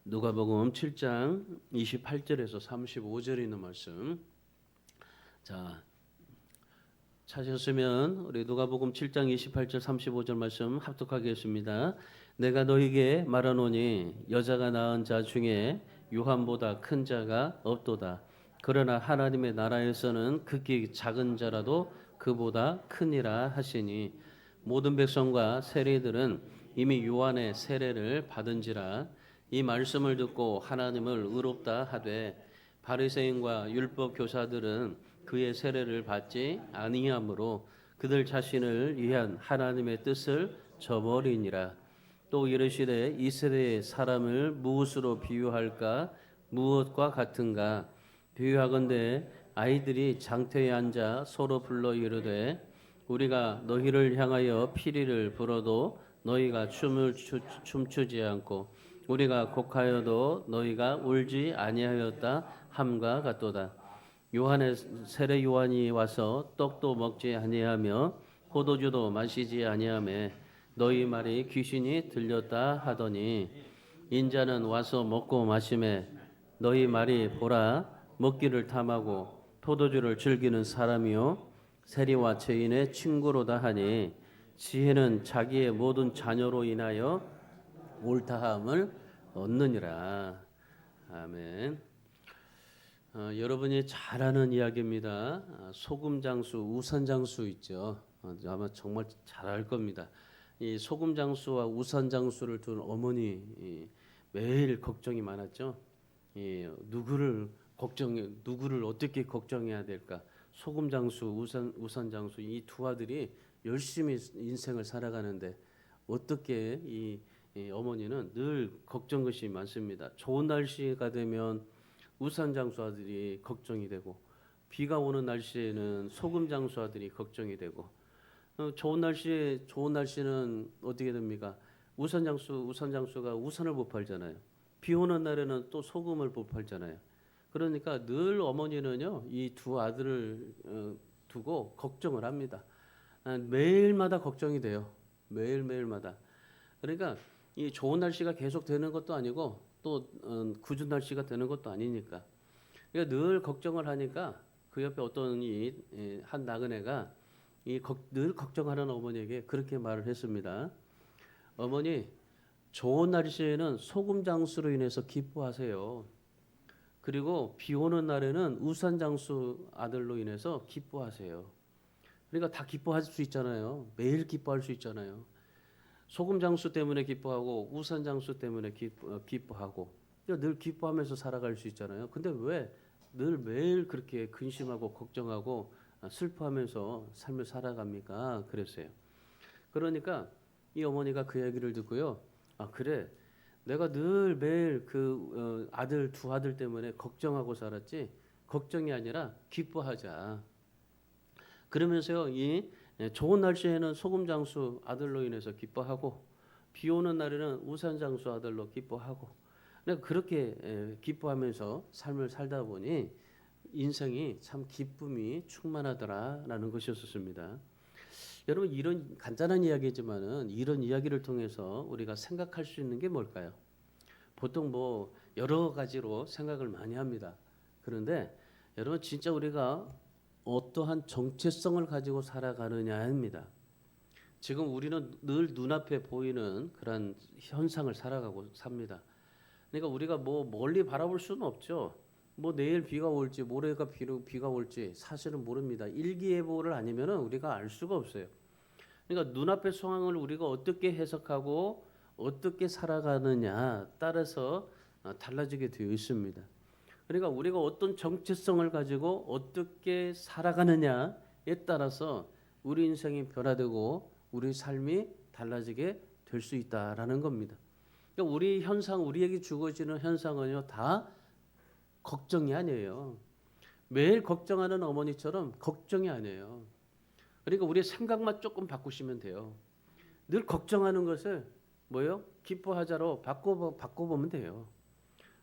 누가복음 7장 28절에서 35절에 있는 말씀. 자, 찾으셨으면 우리 누가복음 7장 28절 35절 말씀 합독하겠습니다. 내가 너희에게 말하노니 여자가 낳은 자 중에 요한보다 큰 자가 없도다. 그러나 하나님의 나라에서는 극히 작은 자라도 그보다 크니라 하시니 모든 백성과 세리들은 이미 요한의 세례를 받은지라. 이 말씀을 듣고 하나님을 의롭다 하되 바리새인과 율법 교사들은 그의 세례를 받지 아니하므로 그들 자신을 위한 하나님의 뜻을 저버리니라. 또 이르시되 이 세대의 사람을 무엇으로 비유할까? 무엇과 같은가? 비유하건대 아이들이 장터에 앉아 서로 불러 이르되 우리가 너희를 향하여 피리를 불어도 너희가 춤추지 않고 우리가 곡하여도 너희가 울지 아니하였다 함과 같도다. 요한의 세례 요한이 와서 떡도 먹지 아니하며 포도주도 마시지 아니하며 너희 말이 귀신이 들렸다 하더니 인자는 와서 먹고 마시매 너희 말이 보라 먹기를 탐하고 포도주를 즐기는 사람이요 세리와 죄인의 친구로다 하니 지혜는 자기의 모든 자녀로 인하여 옳다함을 얻느니라. 아멘. 여러분이 잘 아는 이야기입니다. 소금 장수, 우산 장수 있죠. 아마 정말 잘 알 겁니다. 이 소금 장수와 우산 장수를 둔 어머니 매일 걱정이 많았죠. 누구를 어떻게 걱정해야 될까? 소금 장수, 우산 장수 이 두 아들이 열심히 인생을 살아가는데 어떻게 이 어머니는 늘 걱정 것이 많습니다. 좋은 날씨가 되면 우산 장수 아들이 걱정이 되고 비가 오는 날씨에는 소금 장수 아들이 걱정이 되고 좋은 날씨는 어떻게 됩니까? 우산 장수가 우산을 못 팔잖아요. 비 오는 날에는 또 소금을 못 팔잖아요. 그러니까 늘 어머니는요 이 두 아들을 두고 걱정을 합니다. 매일마다 걱정이 돼요. 매일마다. 그러니까 이 좋은 날씨가 계속 되는 것도 아니고 또 궂은 날씨가 되는 것도 아니니까. 그러니까 늘 걱정을 하니까 그 옆에 어떤 한 나그네가 늘 걱정하는 어머니에게 그렇게 말을 했습니다. 어머니, 좋은 날씨에는 소금 장수로 인해서 기뻐하세요. 그리고 비 오는 날에는 우산 장수 아들로 인해서 기뻐하세요. 그러니까 다 기뻐할 수 있잖아요. 매일 기뻐할 수 있잖아요. 소금 장수 때문에 기뻐하고 우산 장수 때문에 기뻐하고 늘 기뻐하면서 살아갈 수 있잖아요. 근데 왜 늘 매일 그렇게 근심하고 걱정하고 슬퍼하면서 삶을 살아갑니까? 그랬어요. 그러니까 이 어머니가 그 얘기를 듣고요. 아 그래, 내가 늘 매일 두 아들 때문에 걱정하고 살았지 걱정이 아니라 기뻐하자. 그러면서요 좋은 날씨에는 소금 장수 아들로 인해서 기뻐하고 비 오는 날에는 우산 장수 아들로 기뻐하고 그렇게 기뻐하면서 삶을 살다 보니 인생이 참 기쁨이 충만하더라라는 것이었습니다. 여러분 이런 간단한 이야기지만은 이런 이야기를 통해서 우리가 생각할 수 있는 게 뭘까요? 보통 뭐 여러 가지로 생각을 많이 합니다. 그런데 여러분 진짜 우리가 어떠한 정체성을 가지고 살아가느냐입니다. 지금 우리는 늘 눈앞에 보이는 그런 현상을 살아가고 삽니다. 그러니까 우리가 뭐 멀리 바라볼 수는 없죠. 뭐 내일 비가 올지 모레가 비가 올지 사실은 모릅니다. 일기예보를 아니면은 우리가 알 수가 없어요. 그러니까 눈앞의 상황을 우리가 어떻게 해석하고 어떻게 살아가느냐 따라서 달라지게 되어 있습니다. 그러니까 우리가 어떤 정체성을 가지고 어떻게 살아가느냐에 따라서 우리 인생이 변화되고 우리 삶이 달라지게 될 수 있다라는 겁니다. 그러니까 우리에게 주어지는 현상은요 다 걱정이 아니에요. 매일 걱정하는 어머니처럼 걱정이 아니에요. 그러니까 우리의 생각만 조금 바꾸시면 돼요. 늘 걱정하는 것을 뭐요? 기뻐하자로 바꿔보면 돼요.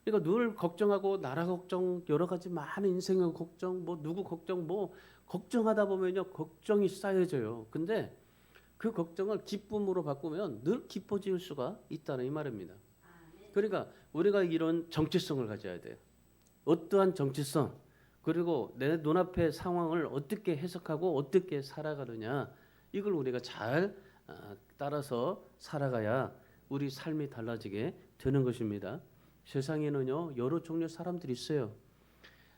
그러니까 늘 걱정하고 나라 걱정 여러 가지 많은 인생의 걱정 뭐 누구 걱정 뭐 걱정하다 보면요 걱정이 쌓여져요. 근데 그 걱정을 기쁨으로 바꾸면 늘 기뻐질 수가 있다는 이 말입니다. 그러니까 우리가 이런 정체성을 가져야 돼요. 어떠한 정체성, 그리고 내 눈앞의 상황을 어떻게 해석하고 어떻게 살아가느냐, 이걸 우리가 잘 따라서 살아가야 우리 삶이 달라지게 되는 것입니다. 세상에는요 여러 종류의 사람들이 있어요.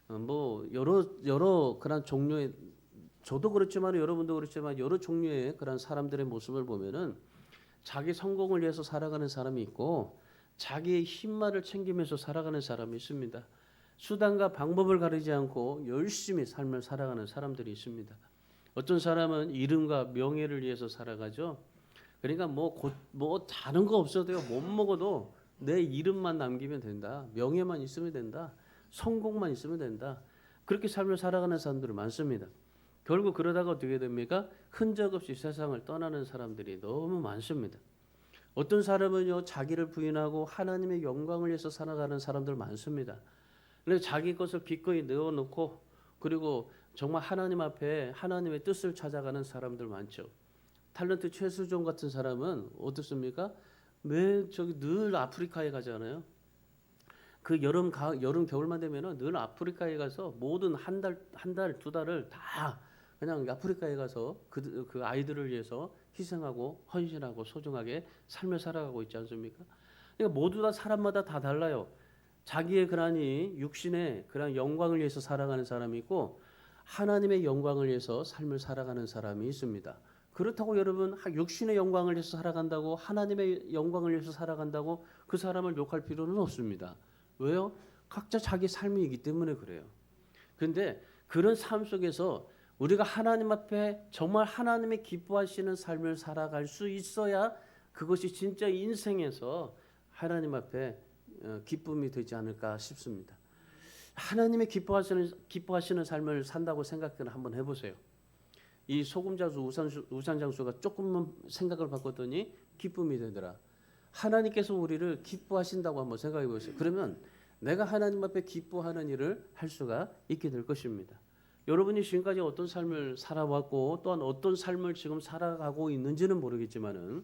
뭐 여러 그런 종류의, 저도 그렇지만 여러분도 그렇지만 여러 종류의 그런 사람들의 모습을 보면은 자기 성공을 위해서 살아가는 사람이 있고 자기의 힘만을 챙기면서 살아가는 사람이 있습니다. 수단과 방법을 가리지 않고 열심히 삶을 살아가는 사람들이 있습니다. 어떤 사람은 이름과 명예를 위해서 살아가죠. 그러니까 뭐 다른 거 없어도요, 못 먹어도 내 이름만 남기면 된다, 명예만 있으면 된다, 성공만 있으면 된다, 그렇게 삶을 살아가는 사람들이 많습니다. 결국 그러다가 어떻게 됩니까? 흔적 없이 세상을 떠나는 사람들이 너무 많습니다. 어떤 사람은요 자기를 부인하고 하나님의 영광을 위해서 살아가는 사람들 많습니다. 그래서 자기 것을 기꺼이 내어놓고, 그리고 정말 하나님 앞에 하나님의 뜻을 찾아가는 사람들 많죠. 탤런트 최수종 같은 사람은 어떻습니까? 매 저기 늘 아프리카에 가잖아요. 그 여름 겨울만 되면은 늘 아프리카에 가서 모든 한 달, 두 달을 다 그냥 아프리카에 가서 그 아이들을 위해서 희생하고 헌신하고 소중하게 삶을 살아가고 있지 않습니까? 그러니까 모두 다 사람마다 다 달라요. 자기의 그러니 육신의 그런 영광을 위해서 살아가는 사람이 있고 하나님의 영광을 위해서 삶을 살아가는 사람이 있습니다. 그렇다고 여러분 육신의 영광을 위해서 살아간다고 하나님의 영광을 위해서 살아간다고 그 사람을 욕할 필요는 없습니다. 왜요? 각자 자기 삶이기 때문에 그래요. 그런데 그런 삶 속에서 우리가 하나님 앞에 정말 하나님의 기뻐하시는 삶을 살아갈 수 있어야 그것이 진짜 인생에서 하나님 앞에 기쁨이 되지 않을까 싶습니다. 하나님의 기뻐하시는 삶을 산다고 생각을 한번 해보세요. 이 소금장수 우산장수가 조금만 생각을 바꿨더니 기쁨이 되더라. 하나님께서 우리를 기뻐하신다고 한번 생각해 보세요. 그러면 내가 하나님 앞에 기뻐하는 일을 할 수가 있게 될 것입니다. 여러분이 지금까지 어떤 삶을 살아왔고 또한 어떤 삶을 지금 살아가고 있는지는 모르겠지만은,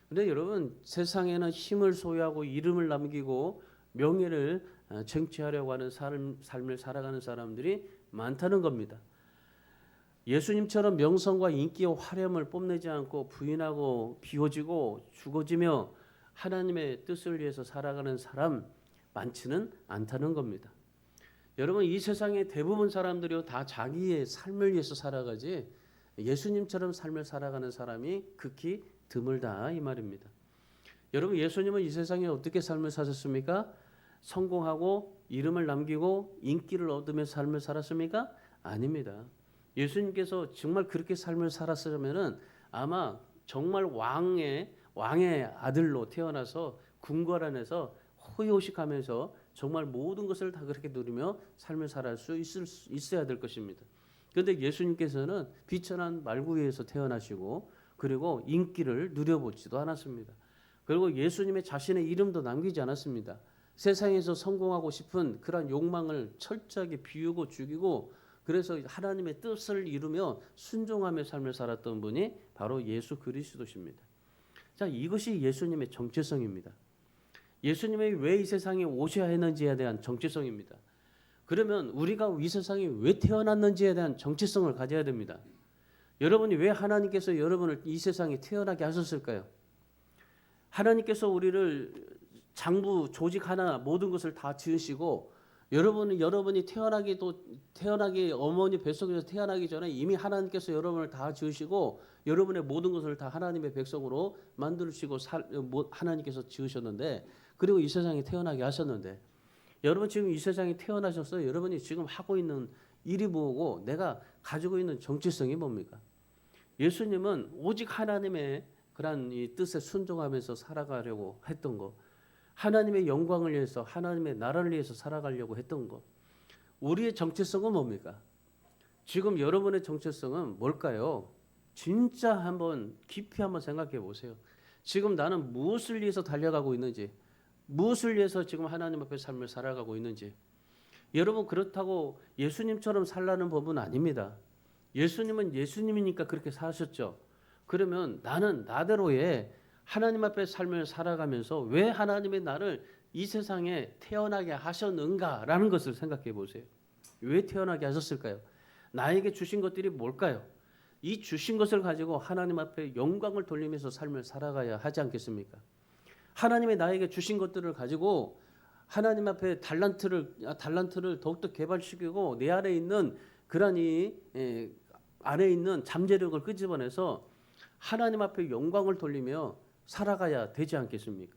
근데 여러분 세상에는 힘을 소유하고 이름을 남기고 명예를 쟁취하려고 하는 삶을 살아가는 사람들이 많다는 겁니다. 예수님처럼 명성과 인기와 화려함을 뽐내지 않고 부인하고 비워지고 죽어지며 하나님의 뜻을 위해서 살아가는 사람 많지는 않다는 겁니다. 여러분 이 세상의 대부분 사람들이 다 자기의 삶을 위해서 살아가지 예수님처럼 삶을 살아가는 사람이 극히 드물다 이 말입니다. 여러분 예수님은 이 세상에 어떻게 삶을 사셨습니까? 성공하고 이름을 남기고 인기를 얻으며 삶을 살았습니까? 아닙니다. 예수님께서 정말 그렇게 삶을 살았으면은 아마 정말 왕의 아들로 태어나서 궁궐 안에서 호의호식하면서 정말 모든 것을 다 그렇게 누리며 삶을 살아갈 수 있어야 될 것입니다. 그런데 예수님께서는 비천한 말구유에서 태어나시고 그리고 인기를 누려보지도 않았습니다. 그리고 예수님의 자신의 이름도 남기지 않았습니다. 세상에서 성공하고 싶은 그런 욕망을 철저하게 비우고 죽이고 그래서 하나님의 뜻을 이루며 순종하며 삶을 살았던 분이 바로 예수 그리스도십니다. 자, 이것이 예수님의 정체성입니다. 예수님이 왜 이 세상에 오셔야 했는지에 대한 정체성입니다. 그러면 우리가 이 세상에 왜 태어났는지에 대한 정체성을 가져야 됩니다. 여러분이 왜 하나님께서 여러분을 이 세상에 태어나게 하셨을까요? 하나님께서 우리를 장부 조직 하나 모든 것을 다 지으시고 여러분이 태어나기 어머니 뱃속에서 태어나기 전에 이미 하나님께서 여러분을 다 지으시고 여러분의 모든 것을 다 하나님의 백성으로 만드시고 하나님께서 지으셨는데, 그리고 이 세상에 태어나게 하셨는데, 여러분 지금 이 세상에 태어나셨어요. 여러분이 지금 하고 있는 일이 뭐고 내가 가지고 있는 정체성이 뭡니까? 예수님은 오직 하나님의 그런 이 뜻에 순종하면서 살아가려고 했던 거, 하나님의 영광을 위해서 하나님의 나라를 위해서 살아가려고 했던 것. 우리의 정체성은 뭡니까? 지금 여러분의 정체성은 뭘까요? 진짜 한번 깊이 한번 생각해 보세요. 지금 나는 무엇을 위해서 달려가고 있는지, 무엇을 위해서 지금 하나님 앞에 삶을 살아가고 있는지. 여러분 그렇다고 예수님처럼 살라는 법은 아닙니다. 예수님은 예수님이니까 그렇게 사셨죠. 그러면 나는 나대로의 하나님 앞에 삶을 살아가면서 왜 하나님의 나를 이 세상에 태어나게 하셨는가라는 것을 생각해 보세요. 왜 태어나게 하셨을까요? 나에게 주신 것들이 뭘까요? 이 주신 것을 가지고 하나님 앞에 영광을 돌리면서 삶을 살아가야 하지 않겠습니까? 하나님의 나에게 주신 것들을 가지고 하나님 앞에 달란트를 더욱더 개발시키고 내 안에 있는 그러한 안에 있는 잠재력을 끄집어내서 하나님 앞에 영광을 돌리며 살아가야 되지 않겠습니까?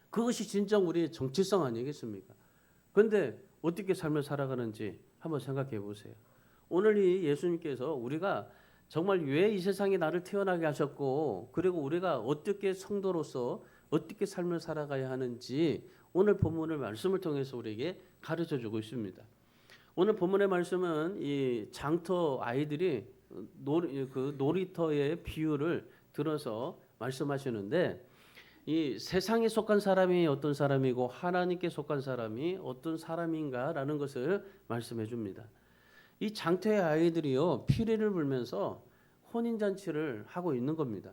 그것이 진정 우리의 정체성 아니겠습니까? 그런데 어떻게 삶을 살아가는지 한번 생각해 보세요. 오늘 이 예수님께서 우리가 정말 왜 이 세상에 나를 태어나게 하셨고 그리고 우리가 어떻게 성도로서 어떻게 삶을 살아가야 하는지 오늘 본문의 말씀을 통해서 우리에게 가르쳐 주고 있습니다. 오늘 본문의 말씀은 이 장터 아이들이 놀이터의 비유를 들어서 말씀하시는데 이 세상에 속한 사람이 어떤 사람이고 하나님께 속한 사람이 어떤 사람인가라는 것을 말씀해 줍니다. 이 장터의 아이들이요 피리를 불면서 혼인잔치를 하고 있는 겁니다.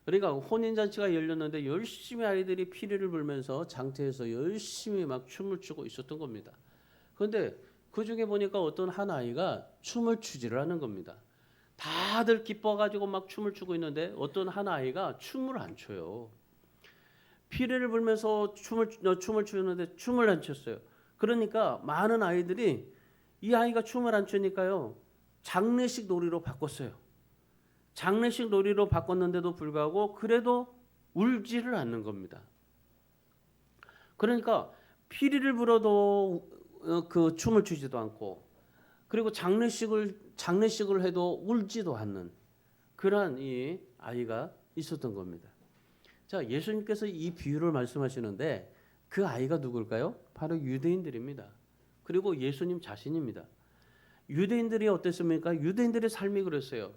그러니까 혼인잔치가 열렸는데 열심히 아이들이 피리를 불면서 장터에서 열심히 막 춤을 추고 있었던 겁니다. 그런데 그 중에 보니까 어떤 한 아이가 춤을 추지를 하는 겁니다. 다들 기뻐가지고 막 춤을 추고 있는데 어떤 한 아이가 춤을 안 춰요. 피리를 불면서 춤을 추는데 춤을 안 췄어요. 그러니까 많은 아이들이 이 아이가 춤을 안 추니까요 장례식 놀이로 바꿨어요. 장례식 놀이로 바꿨는데도 불구하고 그래도 울지를 않는 겁니다. 그러니까 피리를 불어도 그 춤을 추지도 않고 그리고 장례식을 해도 울지도 않는 그러한 이 아이가 있었던 겁니다. 자, 예수님께서 이 비유를 말씀하시는데 그 아이가 누굴까요? 바로 유대인들입니다. 그리고 예수님 자신입니다. 유대인들이 어땠습니까? 유대인들의 삶이 그랬어요.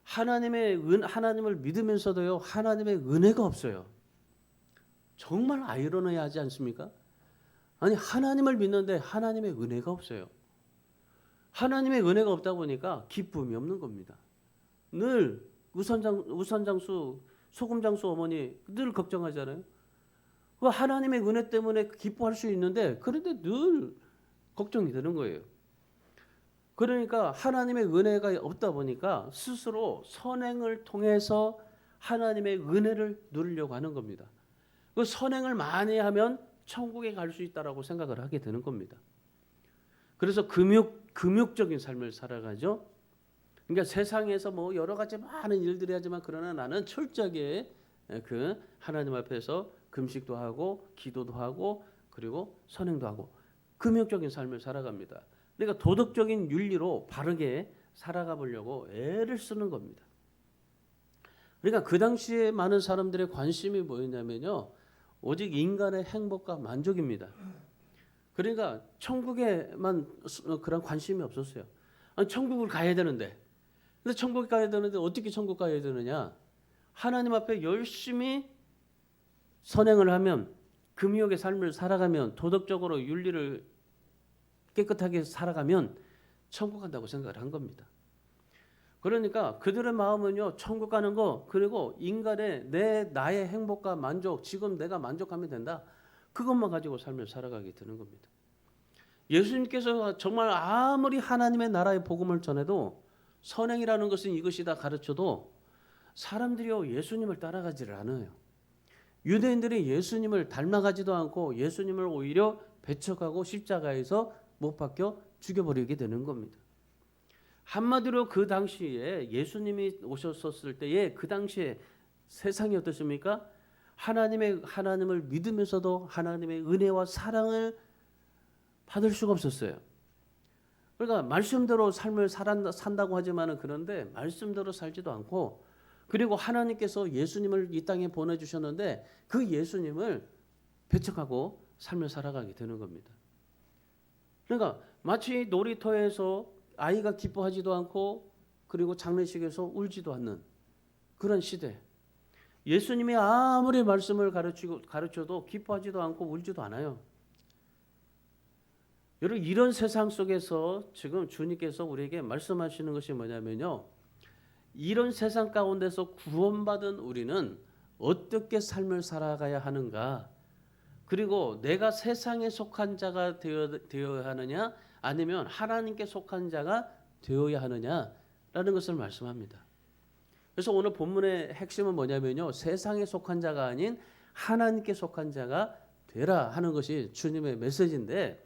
하나님을 믿으면서도요 하나님의 은혜가 없어요. 정말 아이러니하지 않습니까? 아니 하나님을 믿는데 하나님의 은혜가 없어요. 하나님의 은혜가 없다 보니까 기쁨이 없는 겁니다. 늘 우선장수 소금장수 어머니 늘 걱정하잖아요. 그 하나님의 은혜 때문에 기뻐할 수 있는데 그런데 늘 걱정이 되는 거예요. 그러니까 하나님의 은혜가 없다 보니까 스스로 선행을 통해서 하나님의 은혜를 누리려고 하는 겁니다. 그 선행을 많이 하면 천국에 갈 수 있다라고 생각을 하게 되는 겁니다. 그래서 금욕적인 삶을 살아가죠. 그러니까 세상에서 뭐 여러 가지 많은 일들이 하지만 그러나 나는 철저하게 그 하나님 앞에서 금식도 하고 기도도 하고 그리고 선행도 하고 금욕적인 삶을 살아갑니다. 그러니까 도덕적인 윤리로 바르게 살아가 보려고 애를 쓰는 겁니다. 그러니까 그 당시에 많은 사람들의 관심이 뭐였냐면요. 오직 인간의 행복과 만족입니다. 그러니까 천국에만 그런 관심이 없었어요. 아니, 천국을 가야 되는데. 근데 천국 가야 되는데 어떻게 천국 가야 되느냐? 하나님 앞에 열심히 선행을 하면 금욕의 삶을 살아가면 도덕적으로 윤리를 깨끗하게 살아가면 천국 간다고 생각을 한 겁니다. 그러니까 그들의 마음은요 천국 가는 거 그리고 인간의 나의 행복과 만족 지금 내가 만족하면 된다 그것만 가지고 삶을 살아가게 되는 겁니다. 예수님께서 정말 아무리 하나님의 나라의 복음을 전해도 선행이라는 것은 이것이다 가르쳐도 사람들이요 예수님을 따라가지를 않아요. 유대인들이 예수님을 닮아가지도 않고 예수님을 오히려 배척하고 십자가에서 못 박혀 죽여버리게 되는 겁니다. 한마디로 그 당시에 예수님이 오셨었을 때에 그 당시에 세상이 어떻습니까? 하나님을 믿으면서도 하나님의 은혜와 사랑을 받을 수가 없었어요. 그러니까 말씀대로 삶을 산다고 하지만은 그런데 말씀대로 살지도 않고 그리고 하나님께서 예수님을 이 땅에 보내주셨는데 그 예수님을 배척하고 삶을 살아가게 되는 겁니다. 그러니까 마치 놀이터에서 아이가 기뻐하지도 않고 그리고 장례식에서 울지도 않는 그런 시대. 예수님이 아무리 말씀을 가르쳐도 기뻐하지도 않고 울지도 않아요. 여러분 이런 세상 속에서 지금 주님께서 우리에게 말씀하시는 것이 뭐냐면요. 이런 세상 가운데서 구원받은 우리는 어떻게 삶을 살아가야 하는가? 그리고 내가 세상에 속한 자가 되어야 하느냐, 아니면 하나님께 속한 자가 되어야 하느냐라는 것을 말씀합니다. 그래서 오늘 본문의 핵심은 뭐냐면요, 세상에 속한 자가 아닌 하나님께 속한 자가 되라 하는 것이 주님의 메시지인데,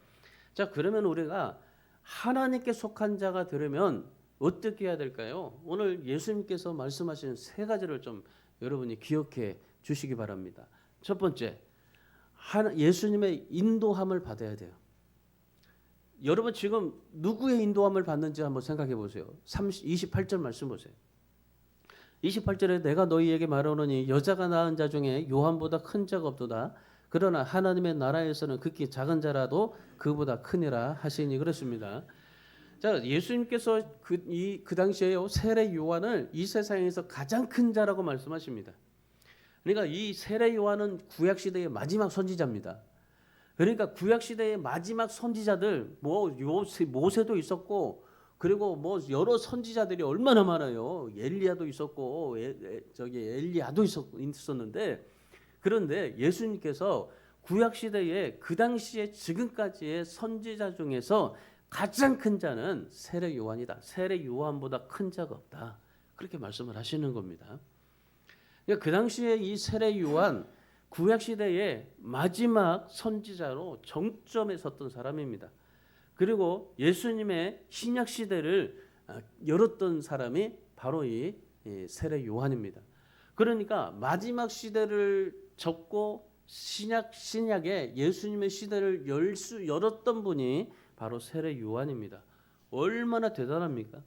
자, 그러면 우리가 하나님께 속한 자가 되려면 어떻게 해야 될까요? 오늘 예수님께서 말씀하신 세 가지를 좀 여러분이 기억해 주시기 바랍니다. 첫 번째, 예수님의 인도함을 받아야 돼요. 여러분 지금 누구의 인도함을 받는지 한번 생각해 보세요. 28절 말씀 보세요. 28절에 내가 너희에게 말하노니 여자가 낳은 자 중에 요한보다 큰 자가 없도다. 그러나 하나님의 나라에서는 극히 작은 자라도 그보다 크니라 하시니 그렇습니다. 자, 예수님께서 그 당시에 세례 요한을 이 세상에서 가장 큰 자라고 말씀하십니다. 그러니까 이 세례 요한은 구약 시대의 마지막 선지자입니다. 그러니까 구약 시대의 마지막 선지자들 모세도 있었고, 그리고 여러 선지자들이 얼마나 많아요. 엘리야도 있었고 엘리야도 있었는데, 그런데 예수님께서 구약 시대에 그 당시에 지금까지의 선지자 중에서 가장 큰 자는 세례 요한이다. 세례 요한보다 큰 자가 없다. 그렇게 말씀을 하시는 겁니다. 그러니까 그 당시에 이 세례 요한 구약 시대의 마지막 선지자로 정점에 섰던 사람입니다. 그리고 예수님의 신약 시대를 열었던 사람이 바로 이 세례 요한입니다. 그러니까 마지막 시대를 접고 신약에 예수님의 시대를 열었던 분이 바로 세례 요한입니다. 얼마나 대단합니까?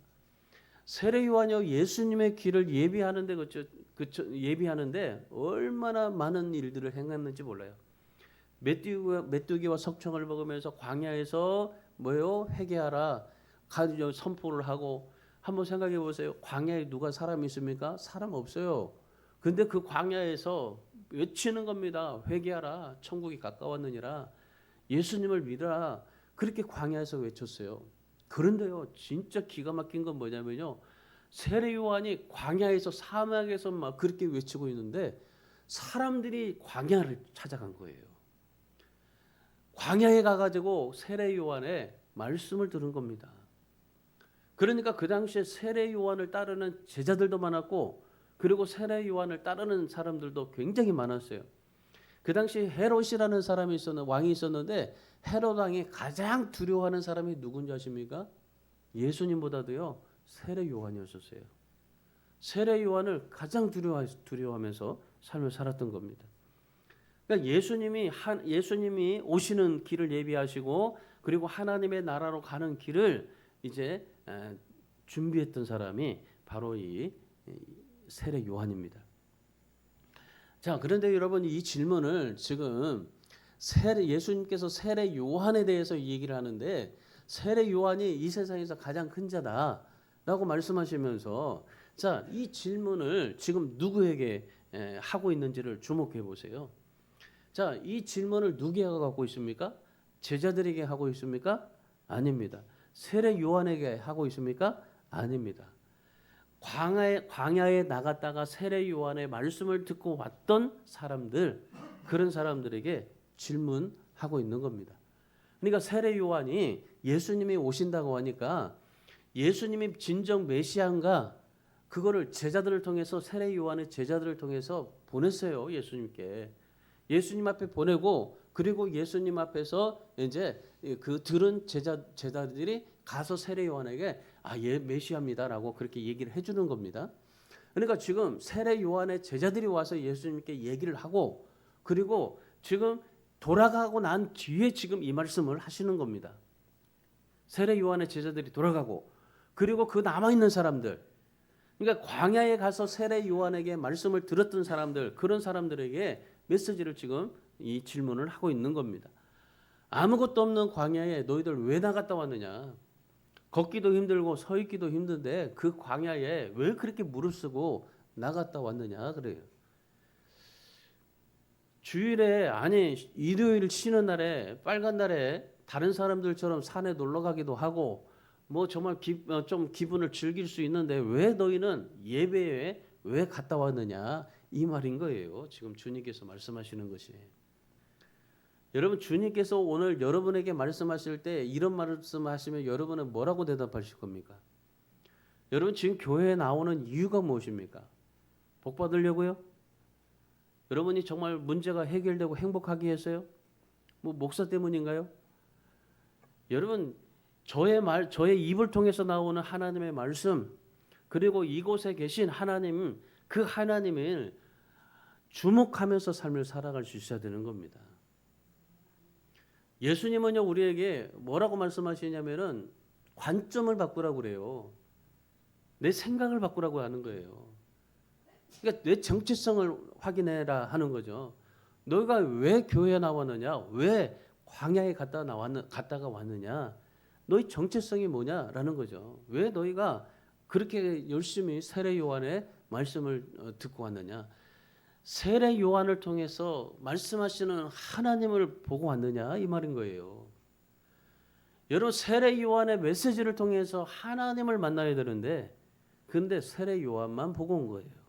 세례 요한이요, 예수님의 길을 예비하는데 얼마나 많은 일들을 행했는지 몰라요. 메뚜기와 석청을 먹으면서 광야에서 회개하라 선포를 하고, 한번 생각해 보세요. 광야에 누가 사람이 있습니까? 사람 없어요. 근데 그 광야에서 외치는 겁니다. 회개하라, 천국이 가까웠느니라, 예수님을 믿어라. 그렇게 광야에서 외쳤어요. 그런데요, 진짜 기가 막힌 건 뭐냐면요, 세례 요한이 광야에서 사막에서 막 그렇게 외치고 있는데 사람들이 광야를 찾아간 거예요. 광야에 가가지고 세례 요한의 말씀을 들은 겁니다. 그러니까 그 당시에 세례 요한을 따르는 제자들도 많았고, 그리고 세례 요한을 따르는 사람들도 굉장히 많았어요. 그 당시 헤롯이라는 사람이 왕이 있었는데, 헤롯 왕이 가장 두려워하는 사람이 누군지 아십니까? 예수님보다도요, 세례 요한이었었어요. 세례 요한을 가장 두려워하면서 삶을 살았던 겁니다. 그러니까 예수님이 오시는 길을 예비하시고, 그리고 하나님의 나라로 가는 길을 이제 준비했던 사람이 바로 이 세례 요한입니다. 자, 그런데 여러분, 이 질문을 지금 예수님께서 세례 요한에 대해서 얘기를 하는데, 세례 요한이 이 세상에서 가장 큰 자다라고 말씀하시면서, 자, 이 질문을 지금 누구에게 하고 있는지를 주목해 보세요. 자, 이 질문을 누구에게 하고 있습니까? 제자들에게 하고 있습니까? 아닙니다. 세례 요한에게 하고 있습니까? 아닙니다. 광야에 나갔다가 세례 요한의 말씀을 듣고 왔던 사람들, 그런 사람들에게 질문하고 있는 겁니다. 그러니까 세례 요한이 예수님이 오신다고 하니까 예수님이 진정 메시아인가, 그거를 제자들을 통해서, 세례 요한의 제자들을 통해서 보냈어요. 예수님 앞에 보내고, 그리고 예수님 앞에서 이제 그 들은 제자들이 가서 세례 요한에게 얘 메시아입니다라고 그렇게 얘기를 해주는 겁니다. 그러니까 지금 세례 요한의 제자들이 와서 예수님께 얘기를 하고, 그리고 지금 돌아가고 난 뒤에 지금 이 말씀을 하시는 겁니다. 세례 요한의 제자들이 돌아가고, 그리고 그 남아있는 사람들, 그러니까 광야에 가서 세례 요한에게 말씀을 들었던 사람들, 그런 사람들에게 메시지를 지금 이 질문을 하고 있는 겁니다. 아무것도 없는 광야에 너희들 왜 나갔다 왔느냐? 걷기도 힘들고 서 있기도 힘든데 그 광야에 왜 그렇게 무릅쓰고 나갔다 왔느냐 그래요. 주일에, 아니 일요일 쉬는 날에, 빨간 날에 다른 사람들처럼 산에 놀러 가기도 하고, 뭐 정말 좀 기분을 즐길 수 있는데 왜 너희는 예배에 왜 갔다 왔느냐 이 말인 거예요. 지금 주님께서 말씀하시는 것이. 여러분 주님께서 오늘 여러분에게 말씀하실 때 이런 말씀하시면 여러분은 뭐라고 대답하실 겁니까? 여러분 지금 교회에 나오는 이유가 무엇입니까? 복 받으려고요? 여러분이 정말 문제가 해결되고 행복하기 위해서요? 뭐 목사 때문인가요? 여러분 저의 입을 통해서 나오는 하나님의 말씀 그리고 이곳에 계신 하나님 그 하나님을 주목하면서 삶을 살아갈 수 있어야 되는 겁니다. 예수님은요 우리에게 뭐라고 말씀하시냐면은 관점을 바꾸라고 그래요. 내 생각을 바꾸라고 하는 거예요. 그러니까 내 정체성을 확인해라 하는 거죠. 너희가 왜 교회에 나왔느냐? 왜 광야에 갔다가 왔느냐? 너희 정체성이 뭐냐라는 거죠. 왜 너희가 그렇게 열심히 세례 요한의 말씀을 듣고 왔느냐? 세례 요한을 통해서 말씀하시는 하나님을 보고 왔느냐 이 말인 거예요. 여러분 세례 요한의 메시지를 통해서 하나님을 만나야 되는데 근데 세례 요한만 보고 온 거예요.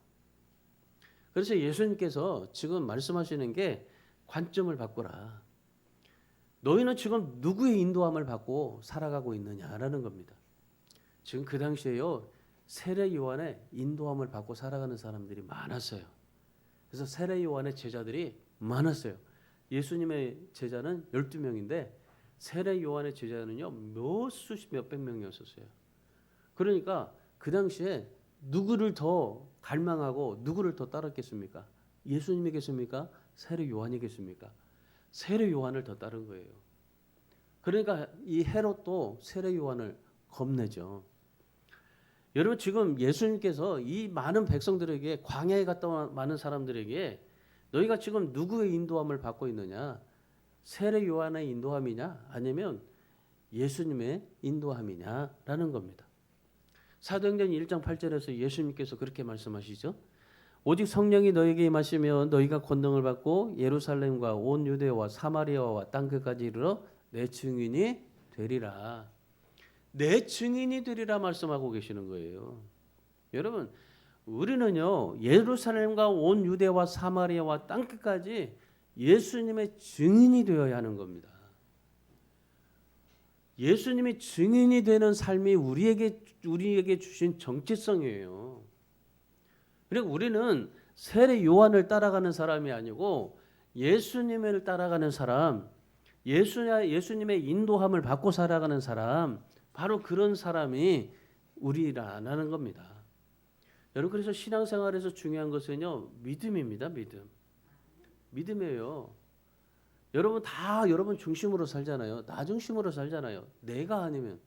그래서 예수님께서 지금 말씀하시는 게 관점을 바꾸라. 너희는 지금 누구의 인도함을 받고 살아가고 있느냐라는 겁니다. 지금 그 당시에요 세례 요한의 인도함을 받고 살아가는 사람들이 많았어요. 그래서 세례 요한의 제자들이 많았어요. 예수님의 제자는 12명인데 세례 요한의 제자는요 몇백 명이었었어요. 그러니까 그 당시에 누구를 더 갈망하고 누구를 더 따랐겠습니까? 예수님이겠습니까? 세례 요한이겠습니까? 세례 요한을 더 따른 거예요. 그러니까 이 헤롯도 세례 요한을 겁내죠. 여러분 지금 예수님께서 이 많은 백성들에게 광야에 갔다 온 많은 사람들에게 너희가 지금 누구의 인도함을 받고 있느냐? 세례 요한의 인도함이냐? 아니면 예수님의 인도함이냐라는 겁니다. 사도행전 1장 8절에서 예수님께서 그렇게 말씀하시죠. 오직 성령이 너희에게 임하시면 너희가 권능을 받고 예루살렘과 온 유대와 사마리아와 땅끝까지 이르러 내 증인이 되리라. 내 증인이 되리라 말씀하고 계시는 거예요. 여러분 우리는요 예루살렘과 온 유대와 사마리아와 땅끝까지 예수님의 증인이 되어야 하는 겁니다. 예수님이 증인이 되는 삶이 우리에게 주신 정체성이에요. 그리고 우리는 세례 요한을 따라가는 사람이 아니고 예수님을 따라가는 사람, 예수님의 인도함을 받고 살아가는 사람, 바로 그런 사람이 우리라는 겁니다. 여러분 그래서 신앙생활에서 중요한 것은요 믿음입니다. 믿음이에요. 여러분 다 여러분 중심으로 살잖아요. 나 중심으로 살잖아요. 내가 아니면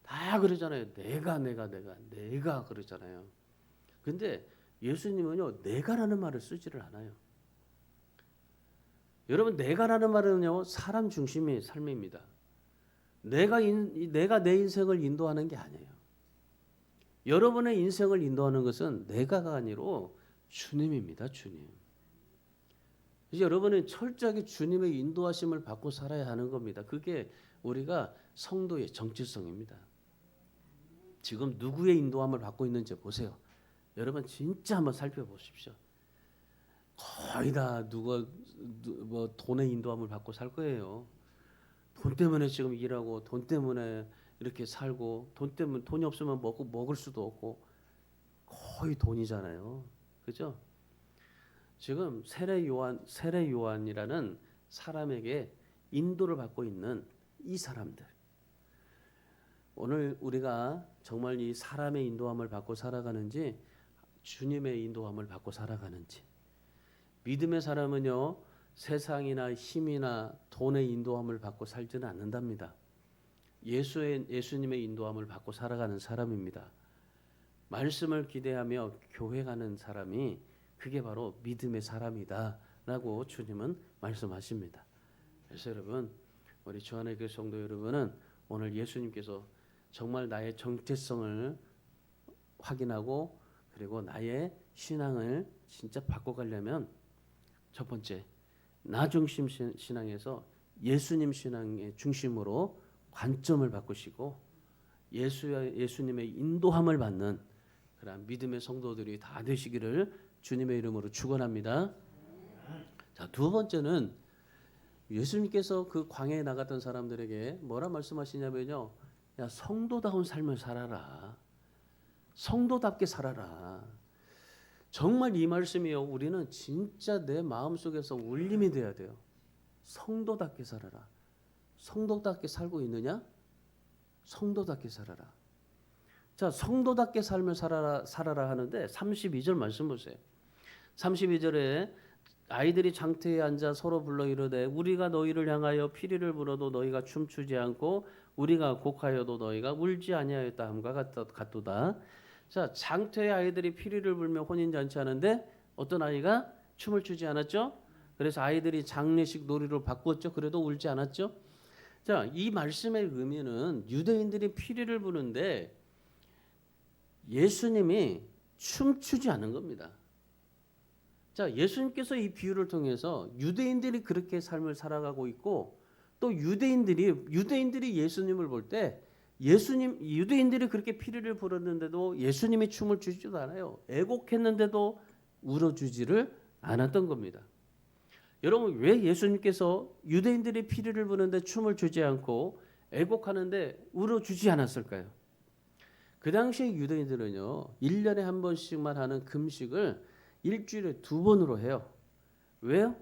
다 그러잖아요. 내가 그러잖아요. 근데 예수님은요 내가라는 말을 쓰지를 않아요. 여러분 내가라는 말은요 사람 중심의 삶입니다. 내가 내 인생을 인도하는 게 아니에요. 여러분의 인생을 인도하는 것은 내가가 아니고 주님입니다. 주님. 이제 여러분은 철저하게 주님의 인도하심을 받고 살아야 하는 겁니다. 그게 우리가 성도의 정체성입니다. 지금 누구의 인도함을 받고 있는지 보세요. 여러분 진짜 한번 살펴보십시오. 거의 다 뭐 돈의 인도함을 받고 살 거예요. 돈 때문에 지금 일하고 돈 때문에 이렇게 살고 돈 때문에 돈이 없으면 먹을 수도 없고 거의 돈이잖아요. 그죠? 지금 세례 요한이라는 사람에게 인도를 받고 있는 이 사람들. 오늘 우리가 정말 이 사람의 인도함을 받고 살아가는지 주님의 인도함을 받고 살아가는지. 믿음의 사람은요 세상이나 힘이나 돈의 인도함을 받고 살지는 않는답니다. 예수님의 인도함을 받고 살아가는 사람입니다. 말씀을 기대하며 교회 가는 사람이 그게 바로 믿음의 사람이다라고 주님은 말씀하십니다. 그래서 여러분 우리 주안의 교회 성도 여러분은 오늘 예수님께서 정말 나의 정체성을 확인하고 그리고 나의 신앙을 진짜 바꿔가려면 첫 번째 나 중심 신앙에서 예수님 신앙의 중심으로 관점을 바꾸시고 예수님의 인도함을 받는 그런 믿음의 성도들이 다 되시기를 주님의 이름으로 축원합니다. 자, 두 번째는 예수님께서 그 광야에 나갔던 사람들에게 뭐라 말씀하시냐면요. 야, 성도다운 삶을 살아라. 성도답게 살아라. 정말 이 말씀이요. 우리는 진짜 내 마음속에서 울림이 돼야 돼요. 성도답게 살아라. 성도답게 살고 있느냐? 성도답게 살아라. 자, 성도답게 삶을 살아라 하는데 32절 말씀 보세요. 32절에 아이들이 장터에 앉아 서로 불러 이르되 우리가 너희를 향하여 피리를 불어도 너희가 춤추지 않고 우리가 곡하여도 너희가 울지 아니하였다 함과 같도다. 자, 장터에 아이들이 피리를 불며 혼인잔치 하는데 어떤 아이가 춤을 추지 않았죠? 그래서 아이들이 장례식 놀이로 바꿨죠. 그래도 울지 않았죠? 자, 이 말씀의 의미는 유대인들이 피리를 부는데 예수님이 춤추지 않은 겁니다. 자, 예수님께서 이 비유를 통해서 유대인들이 그렇게 삶을 살아가고 있고 또 유대인들이 예수님을 볼 때 유대인들이 그렇게 피리를 불었는데도 예수님이 춤을 추지도 않아요. 애곡했는데도 울어주지를 않았던 겁니다. 여러분, 왜 예수님께서 유대인들이 피리를 부는데 춤을 추지 않고 애곡하는데 울어주지 않았을까요? 그 당시에 유대인들은요, 1년에 한 번씩만 하는 금식을 일주일에 2번으로 해요. 왜요?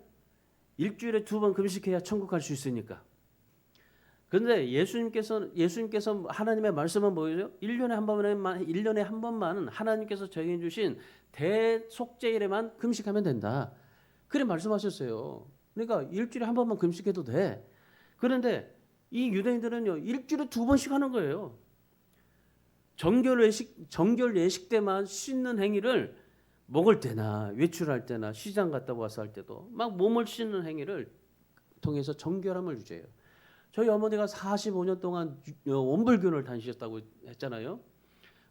일주일에 2번 금식해야 천국 갈 수 있으니까. 그런데 예수님께서 하나님의 말씀은 뭐예요? 1년에 한 번만 하나님께서 저에게 주신 대속죄일에만 금식하면 된다. 그래 말씀하셨어요. 그러니까 일주일에 한 번만 금식해도 돼. 그런데 이 유대인들은요, 일주일에 2번씩 하는 거예요. 정결 예식 때만 씻는 행위를 먹을 때나 외출할 때나 시장 갔다 와서 할 때도 막 몸을 씻는 행위를 통해서 정결함을 유지해요. 저희 어머니가 45년 동안 원불교를 다니셨다고 했잖아요.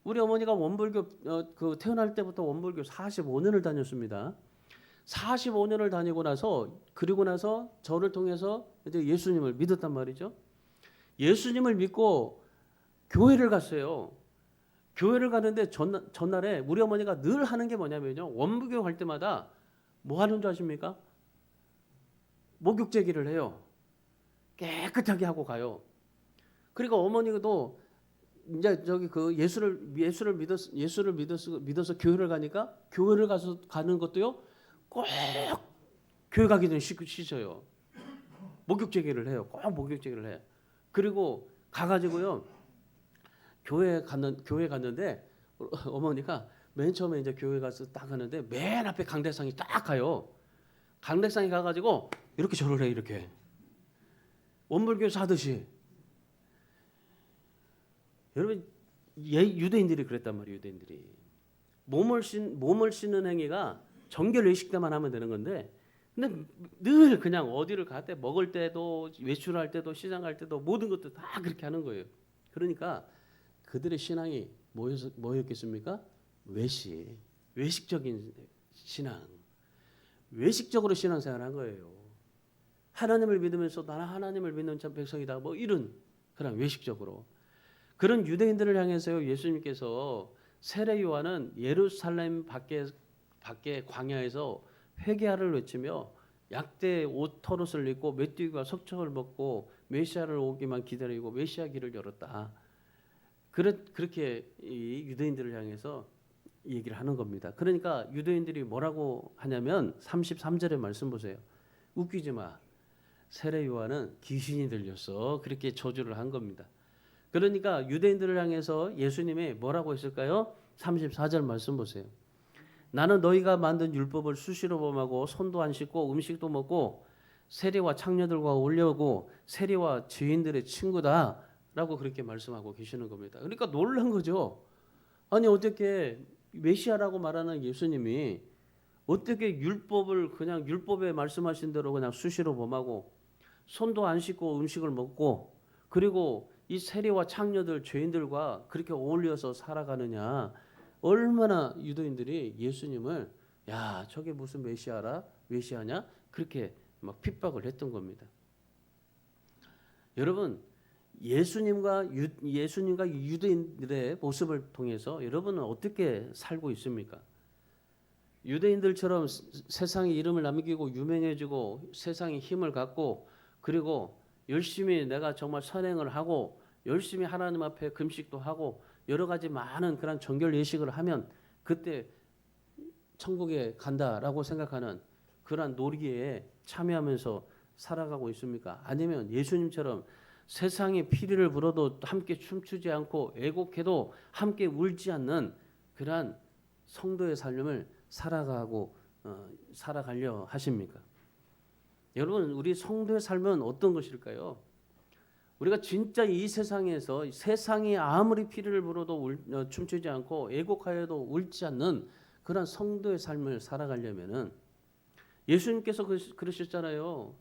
우리 어머니가 원불교 태어날 때부터 원불교 45년을 다녔습니다. 45년을 다니고 나서 그리고 나서 저를 통해서 이제 예수님을 믿었단 말이죠. 예수님을 믿고 교회를 갔어요. 교회를 가는데 전날에 우리 어머니가 늘 하는 게 뭐냐면요. 원불교 갈 때마다 뭐 하는 줄 아십니까? 목욕제기를 해요. 깨끗하게 하고 가요. 그리고 어머니도 이제 저기 그 예수를 믿어서 교회를 가니까 교회를 가는 것도요. 꼭 교회 가기 전에 씻어요. 목욕제기를 해요. 꼭 목욕제기를 해. 그리고 가가지고요. 교회 갔는데 어머니가 맨 처음에 이제 교회 가서 딱 하는데 맨 앞에 강대상이 딱 가요. 강대상이 가가지고 이렇게 절을 해. 이렇게 원불교에서 하듯이. 여러분, 유대인들이 그랬단 말이에요. 유대인들이 몸을 씻는 행위가 정결 예식 때만 하면 되는 건데, 근데 늘 그냥 어디를 갈 때, 먹을 때도 외출할 때도 시장 갈 때도 모든 것도 다 그렇게 하는 거예요. 그러니까 그들의 신앙이 뭐였겠습니까? 외식적인 신앙, 외식적으로 신앙생활을 한 거예요. 하나님을 믿으면서 나는 하나님을 믿는 참 백성이다. 뭐 이런 그런 외식적으로. 그런 유대인들을 향해서요. 예수님께서 세례 요한은 예루살렘 밖에 광야에서 회개하를 외치며 약대 털옷을 입고 메뚜기와 석청을 먹고 메시아를 오기만 기다리고 메시아 길을 열었다. 그렇게 이 유대인들을 향해서 얘기를 하는 겁니다. 그러니까 유대인들이 뭐라고 하냐면 33절의 말씀 보세요. 웃기지 마. 세례 요한은 귀신이 들렸어. 그렇게 저주를 한 겁니다. 그러니까 유대인들을 향해서 예수님이 뭐라고 했을까요? 34절 말씀 보세요. 나는 너희가 만든 율법을 수시로 범하고 손도 안 씻고 음식도 먹고 세리와 창녀들과 올려고 세리와 죄인들의 친구다 라고 그렇게 말씀하고 계시는 겁니다. 그러니까 놀란 거죠. 아니 어떻게 메시아라고 말하는 예수님이 어떻게 율법을 그냥 율법에 말씀하신 대로 그냥 수시로 범하고 손도 안 씻고 음식을 먹고 그리고 이 세리와 창녀들 죄인들과 그렇게 어울려서 살아가느냐. 얼마나 유대인들이 예수님을 야 저게 무슨 메시아냐 그렇게 막 핍박을 했던 겁니다. 여러분 예수님과 유대인들의 모습을 통해서 여러분은 어떻게 살고 있습니까? 유대인들처럼 세상에 이름을 남기고 유명해지고 세상에 힘을 갖고 그리고 열심히 내가 정말 선행을 하고 열심히 하나님 앞에 금식도 하고 여러 가지 많은 그런 정결 예식을 하면 그때 천국에 간다라고 생각하는 그러한 놀이에 참여하면서 살아가고 있습니까? 아니면 예수님처럼 세상에 피리를 불어도 함께 춤추지 않고 애곡해도 함께 울지 않는 그러한 성도의 삶을 살아가려 하십니까? 여러분, 우리 성도의 삶은 어떤 것일까요? 우리가 진짜 이 세상에서 세상이 아무리 피리를 불어도 춤추지 않고 애곡하여도 울지 않는 그런 성도의 삶을 살아가려면은 예수님께서 그러셨잖아요.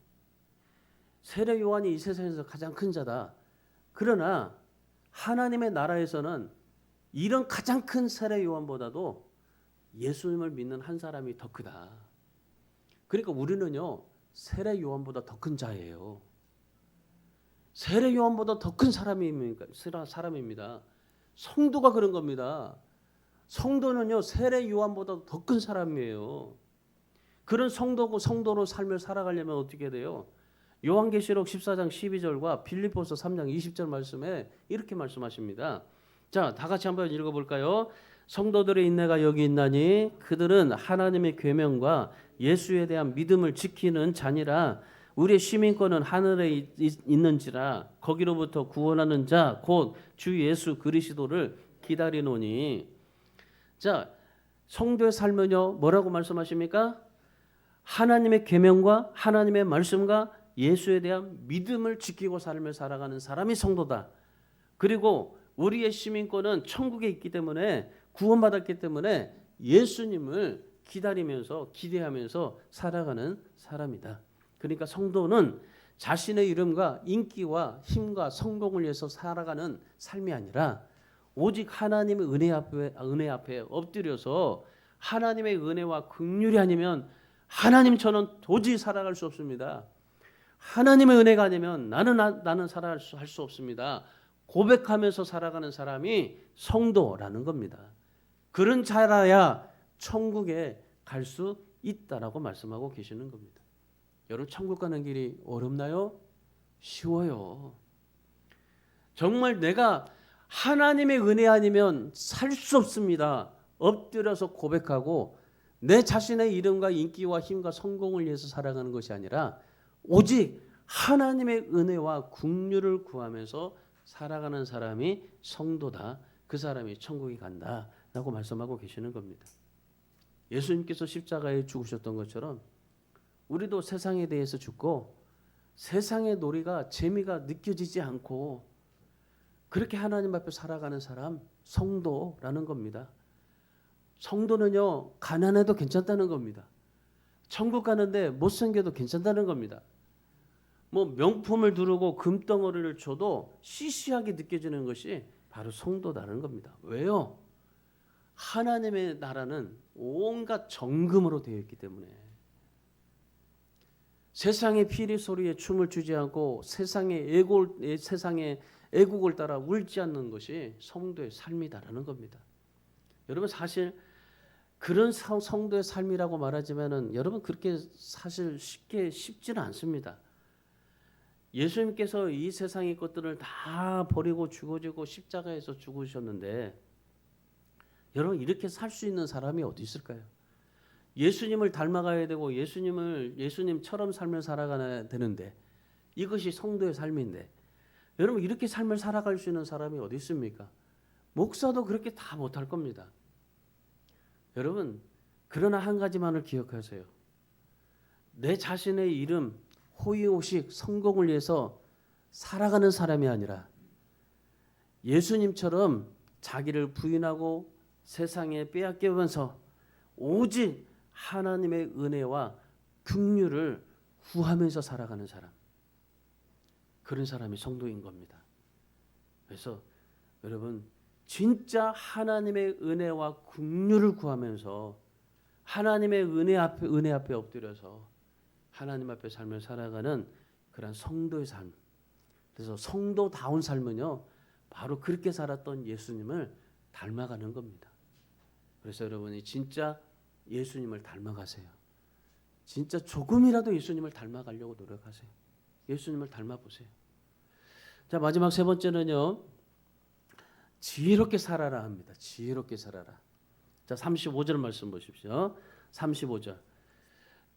세례 요한이 이 세상에서 가장 큰 자다. 그러나 하나님의 나라에서는 이런 가장 큰 세례 요한보다도 예수님을 믿는 한 사람이 더 크다. 그러니까 우리는요, 세례 요한보다 더 큰 자예요. 세례 요한보다 더 큰 사람입니다. 성도가 그런 겁니다. 성도는요, 세례 요한보다 더 큰 사람이에요. 그런 성도로 삶을 살아가려면 어떻게 돼요? 요한계시록 14장 12절과 빌립보서 3장 20절 말씀에 이렇게 말씀하십니다. 자, 다 같이 한번 읽어볼까요? 성도들의 인내가 여기 있나니 그들은 하나님의 계명과 예수에 대한 믿음을 지키는 자니라. 우리의 시민권은 하늘에 있는지라. 거기로부터 구원하는 자 곧 주 예수 그리스도를 기다리노니. 자, 성도의 삶은요 뭐라고 말씀하십니까? 하나님의 계명과 하나님의 말씀과 예수에 대한 믿음을 지키고 삶을 살아가는 사람이 성도다. 그리고 우리의 시민권은 천국에 있기 때문에 구원받았기 때문에 예수님을 기다리면서 기대하면서 살아가는 사람이다. 그러니까 성도는 자신의 이름과 인기와 힘과 성공을 위해서 살아가는 삶이 아니라 오직 하나님의 은혜 앞에 엎드려서 하나님의 은혜와 긍휼이 아니면 하나님처럼 도저히 살아갈 수 없습니다. 하나님의 은혜가 아니면 나는 살아갈 수 없습니다. 고백하면서 살아가는 사람이 성도라는 겁니다. 그런 자라야 천국에 갈 수 있다라고 말씀하고 계시는 겁니다. 여러분, 천국 가는 길이 어렵나요? 쉬워요. 정말 내가 하나님의 은혜 아니면 살 수 없습니다. 엎드려서 고백하고 내 자신의 이름과 인기와 힘과 성공을 위해서 살아가는 것이 아니라 오직 하나님의 은혜와 긍휼을 구하면서 살아가는 사람이 성도다. 그 사람이 천국에 간다라고 말씀하고 계시는 겁니다. 예수님께서 십자가에 죽으셨던 것처럼 우리도 세상에 대해서 죽고 세상의 놀이가 재미가 느껴지지 않고 그렇게 하나님 앞에 살아가는 사람 성도라는 겁니다. 성도는요 가난해도 괜찮다는 겁니다. 천국 가는데 못생겨도 괜찮다는 겁니다. 뭐 명품을 두르고 금덩어리를 줘도 시시하게 느껴지는 것이 바로 성도다는 겁니다. 왜요? 하나님의 나라는 온갖 정금으로 되어 있기 때문에 세상의 피리 소리에 춤을 추지 않고 세상의 애국을 따라 울지 않는 것이 성도의 삶이다라는 겁니다. 여러분, 사실 그런 성도의 삶이라고 말하지만은 여러분 그렇게 사실 쉽지는 않습니다. 예수님께서 이 세상의 것들을 다 버리고 죽어지고 십자가에서 죽으셨는데 여러분 이렇게 살 수 있는 사람이 어디 있을까요? 예수님을 닮아가야 되고 예수님처럼 삶을 살아가야 되는데 이것이 성도의 삶인데 여러분 이렇게 삶을 살아갈 수 있는 사람이 어디 있습니까? 목사도 그렇게 다 못할 겁니다. 여러분 그러나 한 가지만을 기억하세요. 내 자신의 이름, 호의호식, 성공을 위해서 살아가는 사람이 아니라 예수님처럼 자기를 부인하고 세상에 빼앗기면서 오직 하나님의 은혜와 긍휼을 구하면서 살아가는 사람, 그런 사람이 성도인 겁니다. 그래서 여러분 진짜 하나님의 은혜와 긍휼을 구하면서 하나님의 은혜 앞에 엎드려서 하나님 앞에 삶을 살아가는 그런 성도의 삶, 그래서 성도다운 삶은요, 바로 그렇게 살았던 예수님을 닮아가는 겁니다. 그래서 여러분이 진짜 예수님을 닮아가세요. 진짜 조금이라도 예수님을 닮아가려고 노력하세요. 예수님을 닮아보세요. 자, 마지막 세 번째는요, 지혜롭게 살아라 합니다. 지혜롭게 살아라. 자, 35절 말씀 보십시오. 35절.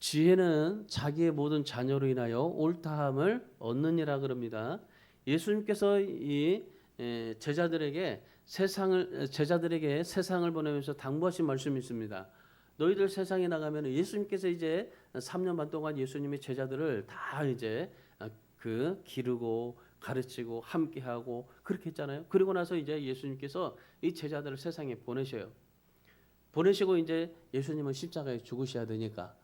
지혜는 자기의 모든 자녀로 인하여 옳다함을 얻느니라 그럽니다. 예수님께서 이 제자들에게 세상을 보내면서 당부하신 말씀이 있습니다. 너희들 세상에 나가면 예수님께서 이제 3년 반 동안 예수님의 제자들을 다 이제 기르고 가르치고 함께하고 그렇게 했잖아요. 그리고 나서 이제 예수님께서 이 제자들을 세상에 보내셔요. 보내시고 이제 예수님은 십자가에 죽으셔야 되니까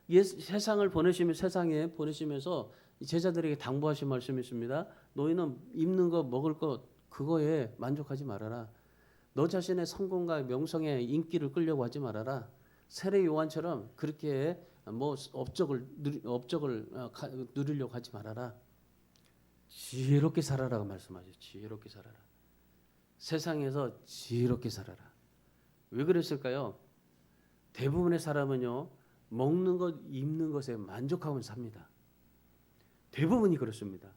세상에 보내시면서 제자들에게 당부하신 말씀이 있습니다. 너희는 입는 것 먹을 것 그거에 만족하지 말아라. 너 자신의 성공과 명성에 인기를 끌려고 하지 말아라. 세례 요한처럼 그렇게 뭐 업적을 누리려고 하지 말아라. 지혜롭게 살아라고 말씀하죠. 지혜롭게 살아라. 세상에서 지혜롭게 살아라. 왜 그랬을까요? 대부분의 사람은요, 먹는 것, 입는 것에 만족하고 삽니다. 대부분이 그렇습니다.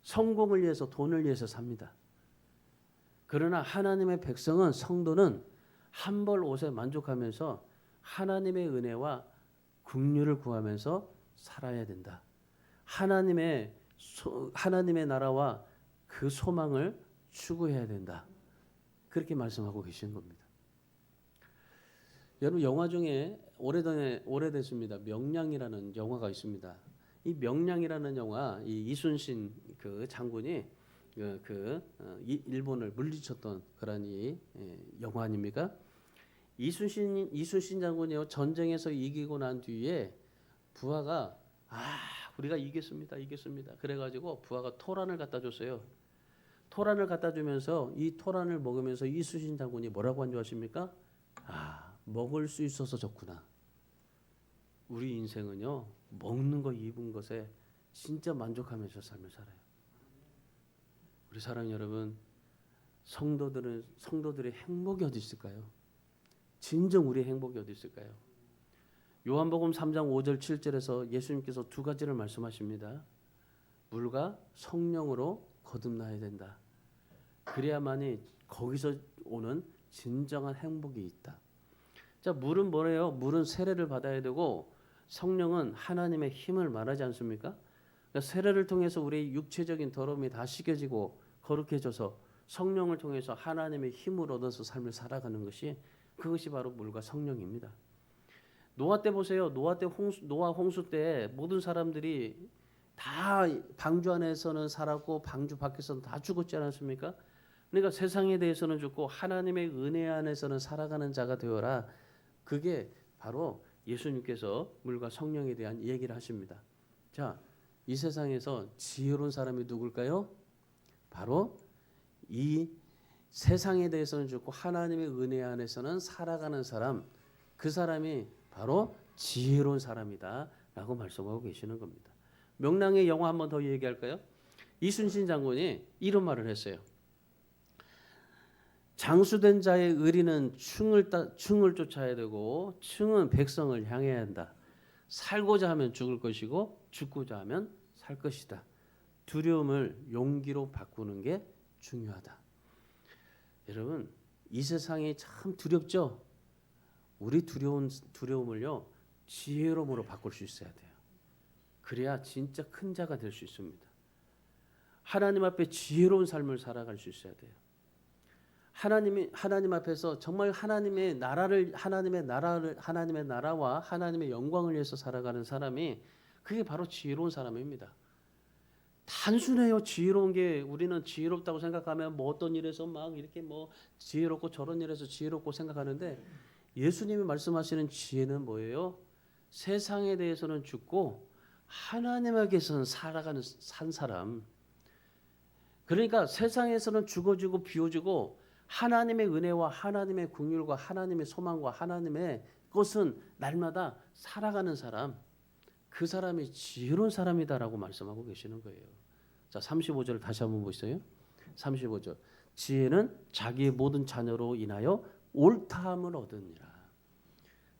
성공을 위해서, 돈을 위해서 삽니다. 그러나 하나님의 백성은, 성도는 한 벌 옷에 만족하면서 하나님의 은혜와 긍휼을 구하면서 살아야 된다. 하나님의 나라와 그 소망을 추구해야 된다. 그렇게 말씀하고 계시는 겁니다. 여러분, 영화 중에 오래됐습니다. 명량이라는 영화가 있습니다. 이 명량이라는 영화, 이 이순신 그 장군이 일본을 물리쳤던 그런 영화 아닙니까? 이순신 장군이요, 전쟁에서 이기고 난 뒤에 부하가 우리가 이겼습니다. 그래가지고 부하가 토란을 갖다 줬어요. 토란을 갖다 주면서 이 토란을 먹으면서 이순신 장군이 뭐라고 한 줄 아십니까? 먹을 수 있어서 좋구나. 우리 인생은요, 먹는 거 입은 것에 진짜 만족하면서 삶을 살아요. 우리 사랑 여러분, 성도들의 행복이 어디 있을까요? 진정 우리의 행복이 어디 있을까요? 요한복음 3장 5절 7절에서 예수님께서 두 가지를 말씀하십니다. 물과 성령으로 거듭나야 된다. 그래야만이 거기서 오는 진정한 행복이 있다. 자, 물은 뭐래요? 물은 세례를 받아야 되고 성령은 하나님의 힘을 말하지 않습니까? 그러니까 세례를 통해서 우리의 육체적인 더러움이 다 씻겨지고 거룩해져서 성령을 통해서 하나님의 힘을 얻어서 삶을 살아가는 그것이 바로 물과 성령입니다. 노아 때 보세요. 노아 홍수 때 모든 사람들이 다 방주 안에서는 살았고 방주 밖에서는 다 죽었지 않았습니까? 그러니까 세상에 대해서는 죽고 하나님의 은혜 안에서는 살아가는 자가 되어라. 그게 바로 예수님께서 물과 성령에 대한 얘기를 하십니다. 자, 이 세상에서 지혜로운 사람이 누굴까요? 바로 이 세상에 대해서는 죽고 하나님의 은혜 안에서는 살아가는 사람, 그 사람이 바로 지혜로운 사람이다 라고 말씀하고 계시는 겁니다. 명랑의 영화 한 번 더 얘기할까요? 이순신 장군이 이런 말을 했어요. 장수된 자의 의리는 충을 쫓아야 되고 충은 백성을 향해야 한다. 살고자 하면 죽을 것이고 죽고자 하면 살 것이다. 두려움을 용기로 바꾸는 게 중요하다. 여러분, 이 세상이 참 두렵죠? 우리 두려움을요, 지혜로움으로 바꿀 수 있어야 돼요. 그래야 진짜 큰 자가 될 수 있습니다. 하나님 앞에 지혜로운 삶을 살아갈 수 있어야 돼요. 하나님 앞에서 정말 하나님의 나라와 하나님의 영광을 위해서 살아가는 사람이 그게 바로 지혜로운 사람입니다. 단순해요. 지혜로운 게 우리는 지혜롭다고 생각하면 뭐 어떤 일에서 막 이렇게 뭐 지혜롭고 저런 일에서 지혜롭고 생각하는데 예수님이 말씀하시는 지혜는 뭐예요? 세상에 대해서는 죽고 하나님에게서는 산 사람. 그러니까 세상에서는 죽어지고 비워지고 하나님의 은혜와 하나님의 긍휼과 하나님의 소망과 하나님의 것은 날마다 살아가는 사람, 그 사람이 지혜로운 사람이다라고 말씀하고 계시는 거예요. 자, 35절 다시 한번 보세요. 35절. 지혜는 자기의 모든 자녀로 인하여 옳다함을 얻으니라.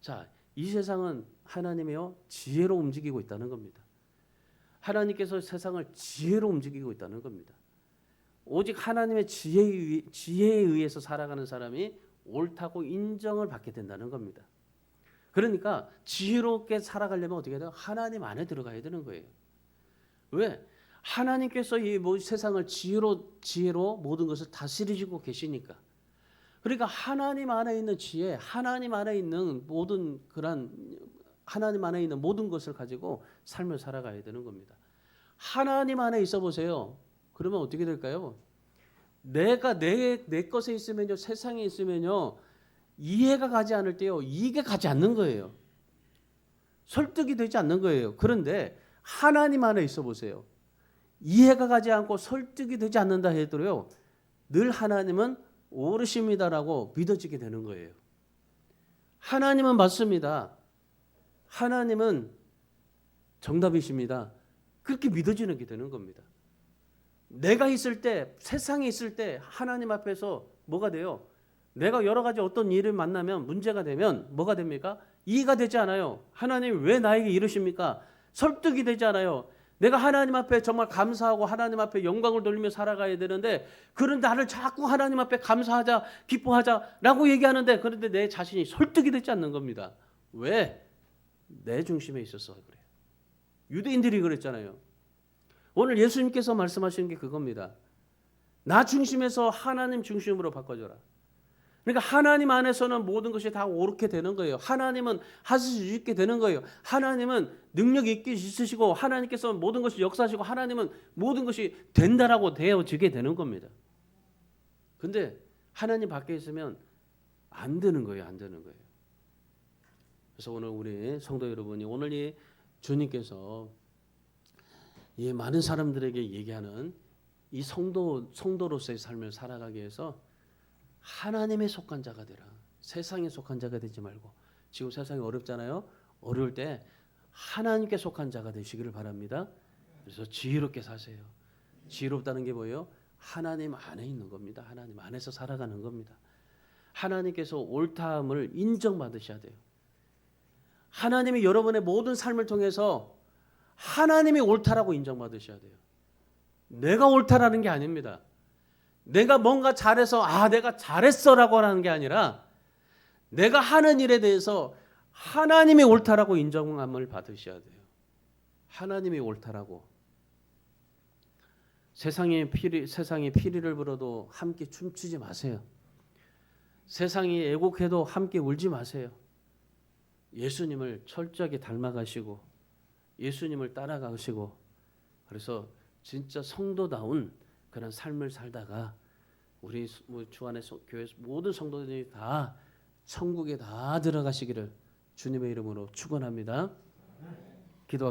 자, 이 세상은 하나님이요 지혜로 움직이고 있다는 겁니다. 하나님께서 세상을 지혜로 움직이고 있다는 겁니다. 오직 하나님의 지혜에 의해서 살아가는 사람이 옳다고 인정을 받게 된다는 겁니다. 그러니까 지혜롭게 살아가려면 어떻게 해야 돼요? 하나님 안에 들어가야 되는 거예요. 왜? 하나님께서 이 세상을 지혜로 모든 것을 다스리시고 계시니까. 그러니까 하나님 안에 있는 지혜, 하나님 안에 있는 하나님 안에 있는 모든 것을 가지고 삶을 살아가야 되는 겁니다. 하나님 안에 있어 보세요. 그러면 어떻게 될까요? 내가 내 것에 있으면요, 세상에 있으면요, 이해가 가지 않을 때요, 이게 가지 않는 거예요. 설득이 되지 않는 거예요. 그런데 하나님 안에 있어 보세요. 이해가 가지 않고 설득이 되지 않는다 해도요, 늘 하나님은 옳으십니다라고 믿어지게 되는 거예요. 하나님은 맞습니다. 하나님은 정답이십니다. 그렇게 믿어지는 게 되는 겁니다. 내가 있을 때, 세상에 있을 때 하나님 앞에서 뭐가 돼요? 내가 여러 가지 어떤 일을 만나면 문제가 되면 뭐가 됩니까? 이해가 되지 않아요. 하나님 왜 나에게 이러십니까? 설득이 되지 않아요. 내가 하나님 앞에 정말 감사하고 하나님 앞에 영광을 돌리며 살아가야 되는데 그런 나를 자꾸 하나님 앞에 감사하자, 기뻐하자라고 얘기하는데 그런데 내 자신이 설득이 되지 않는 겁니다. 왜? 내 중심에 있어서 그래요. 유대인들이 그랬잖아요. 오늘 예수님께서 말씀하시는 게 그겁니다. 나 중심에서 하나님 중심으로 바꿔줘라. 그러니까 하나님 안에서는 모든 것이 다 옳게 되는 거예요. 하나님은 하실 수 있게 되는 거예요. 하나님은 능력이 있으시고 하나님께서 모든 것을 역사하시고 하나님은 모든 것이 된다라고 되어지게 되는 겁니다. 근데 하나님 밖에 있으면 안 되는 거예요. 안 되는 거예요. 그래서 오늘 우리 성도 여러분이 오늘 이 주님께서 이 많은 사람들에게 얘기하는 이 성도로서의 삶을 살아가기 위해서 하나님에 속한 자가 되라. 세상에 속한 자가 되지 말고. 지금 세상이 어렵잖아요. 어려울 때 하나님께 속한 자가 되시기를 바랍니다. 그래서 지혜롭게 사세요. 지혜롭다는 게 뭐예요? 하나님 안에 있는 겁니다. 하나님 안에서 살아가는 겁니다. 하나님께서 옳다함을 인정받으셔야 돼요. 하나님이 여러분의 모든 삶을 통해서 하나님이 옳다라고 인정받으셔야 돼요. 내가 옳다라는 게 아닙니다. 내가 뭔가 잘해서 내가 잘했어라고 하는 게 아니라 내가 하는 일에 대해서 하나님이 옳다라고 인정함을 받으셔야 돼요. 하나님이 옳다라고. 세상이 피리를 불어도 함께 춤추지 마세요. 세상이 애곡해도 함께 울지 마세요. 예수님을 철저하게 닮아가시고 예수님을 따라가시고 그래서 진짜 성도다운 그런 삶을 살다가 우리 주 안에 교회 모든 성도들이 다 천국에 다 들어가시기를 주님의 이름으로 축원합니다. 기도하겠습니다.